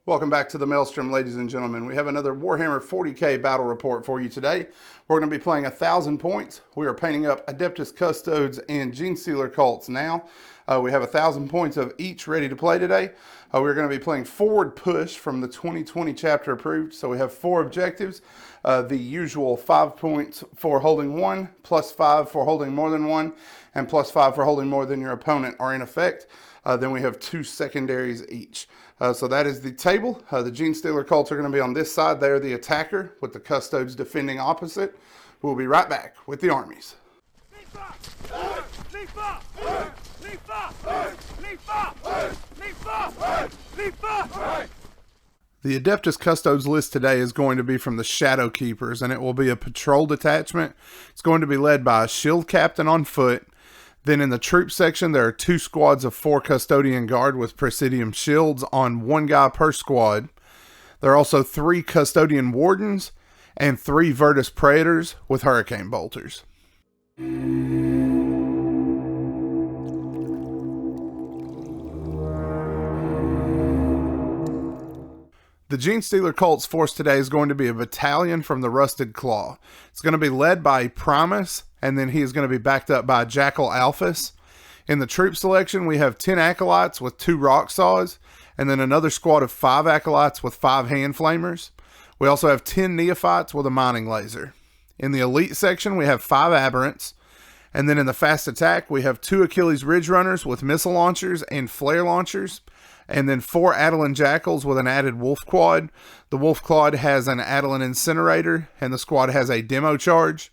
Welcome back to the Maelstrom, ladies and gentlemen. We have another Warhammer 40k battle report for you today. We're going to be playing 1,000 points. We are painting up Adeptus Custodes and Genestealer cults now. We have 1,000 points of each ready to play today. We're going to be playing Forward Push from the 2020 chapter approved. So we have 4 objectives. The usual 5 points for holding 1, plus 5 for holding more than 1, and plus 5 for holding more than your opponent are in effect. Then we have 2 secondaries each. So that is the table. The Genestealer cults are going to be on this side. They're the attacker, with the Custodes defending opposite. We'll be right back with the armies. The Adeptus Custodes list today is going to be from the Shadowkeepers, and it will be a patrol detachment. It's going to be led by a shield captain on foot. Then in the troop section, there are 2 squads of 4 custodian guard with Presidium shields on 1 guy per squad. There are also 3 custodian wardens and 3 Virtus praetors with hurricane bolters. The Genestealer cult's force today is going to be a battalion from the Rusted Claw. It's going to be led by a Primus, and then he is going to be backed up by Jackal Alphas. In the troop selection, we have 10 Acolytes with 2 Rock Saws, and then another squad of 5 Acolytes with 5 Hand Flamers. We also have 10 Neophytes with a Mining Laser. In the Elite section, we have 5 Aberrants, and then in the Fast Attack, we have 2 Achilles Ridge Runners with Missile Launchers and Flare Launchers, and then 4 Adelan Jackals with an added Wolf Quad. The Wolf Quad has an Adelan Incinerator, and the squad has a Demo Charge.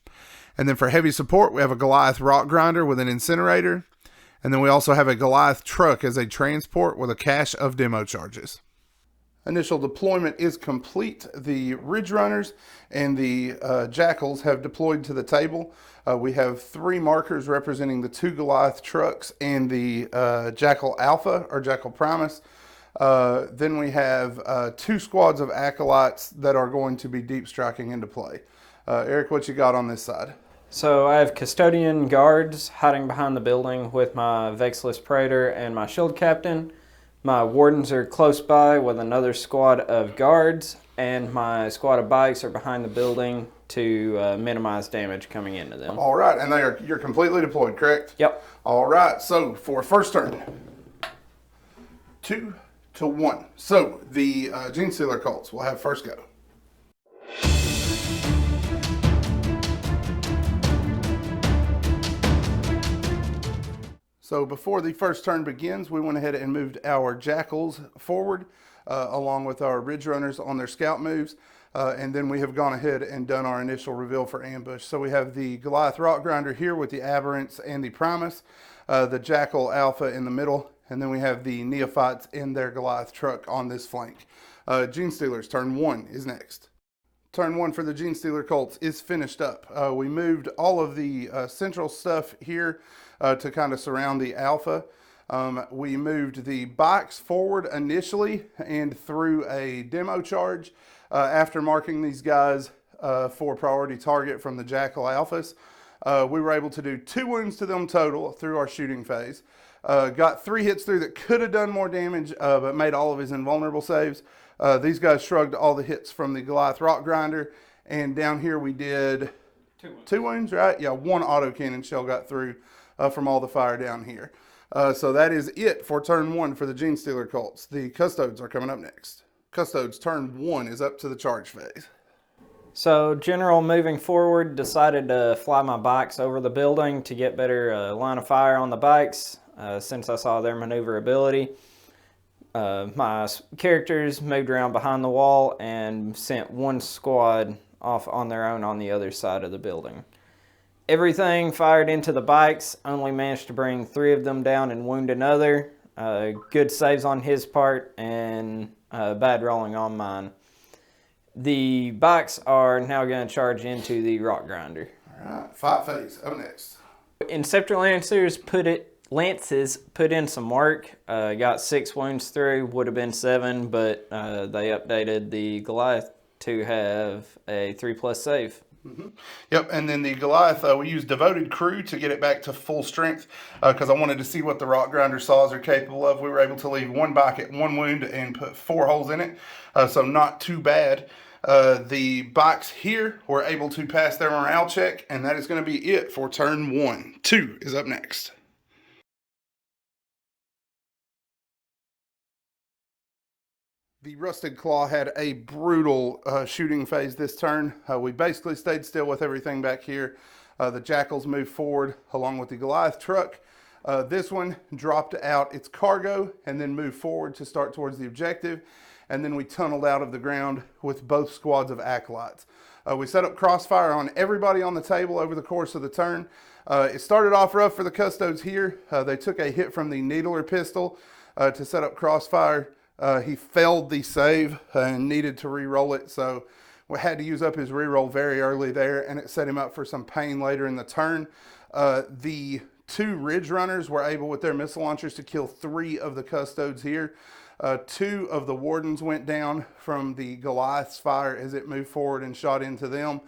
And then for heavy support, we have a Goliath Rock Grinder with an Incinerator. And then we also have a Goliath Truck as a transport with a cache of Demo Charges. Initial deployment is complete. The Ridge Runners and the Jackals have deployed to the table. We have 3 markers representing the 2 Goliath trucks and the Jackal Alpha or Jackal Primus. Then we have 2 squads of Acolytes that are going to be deep striking into play. Eric, what you got on this side? So I have Custodian guards hiding behind the building with my Vexilus Praetor and my Shield Captain. My Wardens are close by with another squad of guards, and my squad of bikes are behind the building to minimize damage coming into them. All right, and you're completely deployed, correct? Yep. All right, so for first turn, 2 to 1. So the Genestealer cults will have first go. So before the first turn begins, we went ahead and moved our Jackals forward, along with our Ridge Runners on their scout moves. And then we have gone ahead and done our initial reveal for ambush. So we have the Goliath Rock Grinder here with the Aberrants and the Primus, the Jackal Alpha in the middle, and then we have the Neophytes in their Goliath Truck on this flank. Genestealers, turn 1 is next. Turn 1 for the Genestealer cults is finished up. We moved all of the central stuff here to kind of surround the Alpha. We moved the bikes forward initially and through a demo charge. After marking these guys for priority target from the Jackal Alphas, we were able to do 2 wounds to them total through our shooting phase. Got 3 hits through that could have done more damage, but made all of his invulnerable saves. These guys shrugged all the hits from the Goliath Rock Grinder, and down here we did 2 wounds, right? Yeah, 1 autocannon shell got through from all the fire down here. So that is it for turn 1 for the Genestealer cults. The Custodes are coming up next. Custodes, turn 1 is up to the charge phase. So General, moving forward, decided to fly my bikes over the building to get better line of fire on the bikes since I saw their maneuverability. My characters moved around behind the wall and sent 1 squad off on their own on the other side of the building. Everything fired into the bikes, only managed to bring 3 of them down and wound another. Good saves on his part and bad rolling on mine. The bikes are now going to charge into the Rock Grinder. All right, fight phase, up next. Inceptor Lances put in some work. Got 6 wounds through, would have been 7, but they updated the Goliath to have a 3+ save. Yep, and then the Goliath, we used Devoted Crew to get it back to full strength because I wanted to see what the rock grinder saws are capable of. We were able to leave one bike at one wound and put 4 holes in it, so not too bad. The bikes here were able to pass their morale check, and that is going to be it for turn 1. 2 is up next. The Rusted Claw had a brutal shooting phase this turn. We basically stayed still with everything back here. The Jackals moved forward along with the Goliath truck. This one dropped out its cargo and then moved forward to start towards the objective. And then we tunneled out of the ground with both squads of Acolytes. We set up crossfire on everybody on the table over the course of the turn. It started off rough for the Custodes here. They took a hit from the Needler pistol to set up crossfire. He failed the save and needed to re-roll it, so we had to use up his re-roll very early there, and it set him up for some pain later in the turn. The 2 Ridge Runners were able with their missile launchers to kill 3 of the Custodes here. 2 of the Wardens went down from the Goliath's fire as it moved forward and shot into them.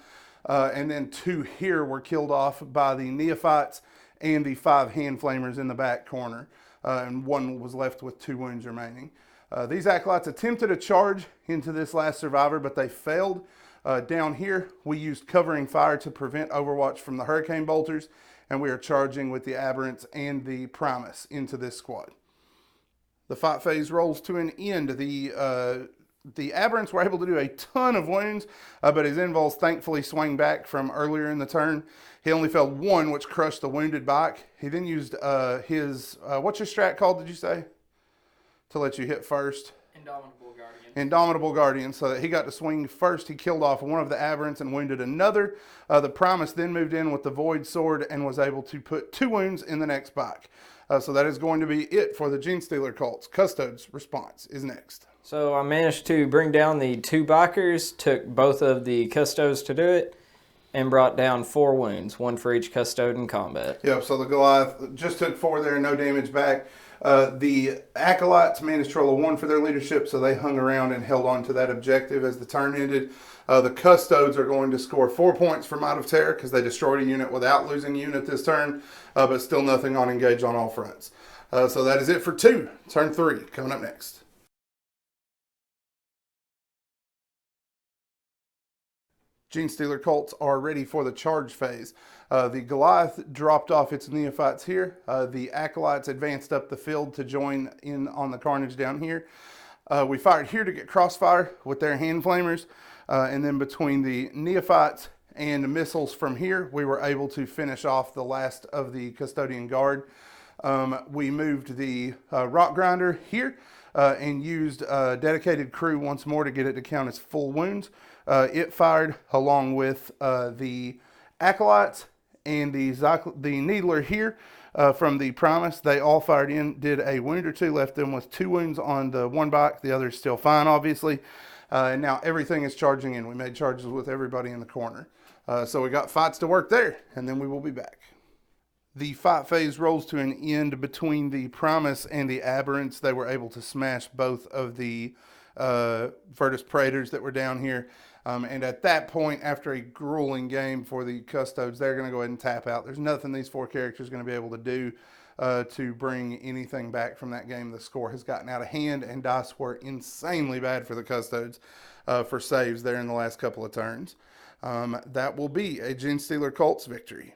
And then 2 here were killed off by the Neophytes and the 5 Hand Flamers in the back corner. And 1 was left with 2 wounds remaining. These Acolytes attempted a charge into this last survivor, but they failed. Down here, we used covering fire to prevent Overwatch from the Hurricane Bolters, and we are charging with the Aberrants and the Primus into this squad. The fight phase rolls to an end. The Aberrants were able to do a ton of wounds, but his invols thankfully swung back from earlier in the turn. He only felled 1, which crushed the wounded bike. He then used his, what's your strat called, did you say? To let you hit first. Indomitable Guardian, so that he got to swing first. He killed off 1 of the Aberrants and wounded another. The Primus then moved in with the Void Sword and was able to put 2 wounds in the next bike. So that is going to be it for the Genestealer cults. Custodes response is next. So I managed to bring down the 2 bikers, took both of the Custodes to do it, and brought down 4 wounds, 1 for each Custode in combat. Yep, so the Goliath just took 4 there, no damage back. The Acolytes managed to roll a 1 for their leadership, so they hung around and held on to that objective as the turn ended. The Custodes are going to score 4 points for Might of Terror because they destroyed a unit without losing a unit this turn, but still nothing on engage on all fronts. So that is it for 2. Turn 3 coming up next. Genestealer cults are ready for the charge phase. The Goliath dropped off its Neophytes here. The Acolytes advanced up the field to join in on the carnage down here. We fired here to get crossfire with their Hand Flamers. And then between the Neophytes and missiles from here, we were able to finish off the last of the Custodian Guard. We moved the Rock Grinder here and used Dedicated Crew once more to get it to count as full wounds. It fired along with the Acolytes and the Needler here from the Primus. They all fired in, did a wound or 2, left them with 2 wounds on the 1 bike. The other's still fine, obviously. And now everything is charging in. We made charges with everybody in the corner. So we got fights to work there, and then we will be back. The fight phase rolls to an end between the Primus and the Aberrants. They were able to smash both of the Virtus Praetors that were down here. And at that point, after a grueling game for the Custodes, they're going to go ahead and tap out. There's nothing these 4 characters are going to be able to do to bring anything back from that game. The score has gotten out of hand, and dice were insanely bad for the Custodes for saves there in the last couple of turns. That will be a Genestealer cults victory.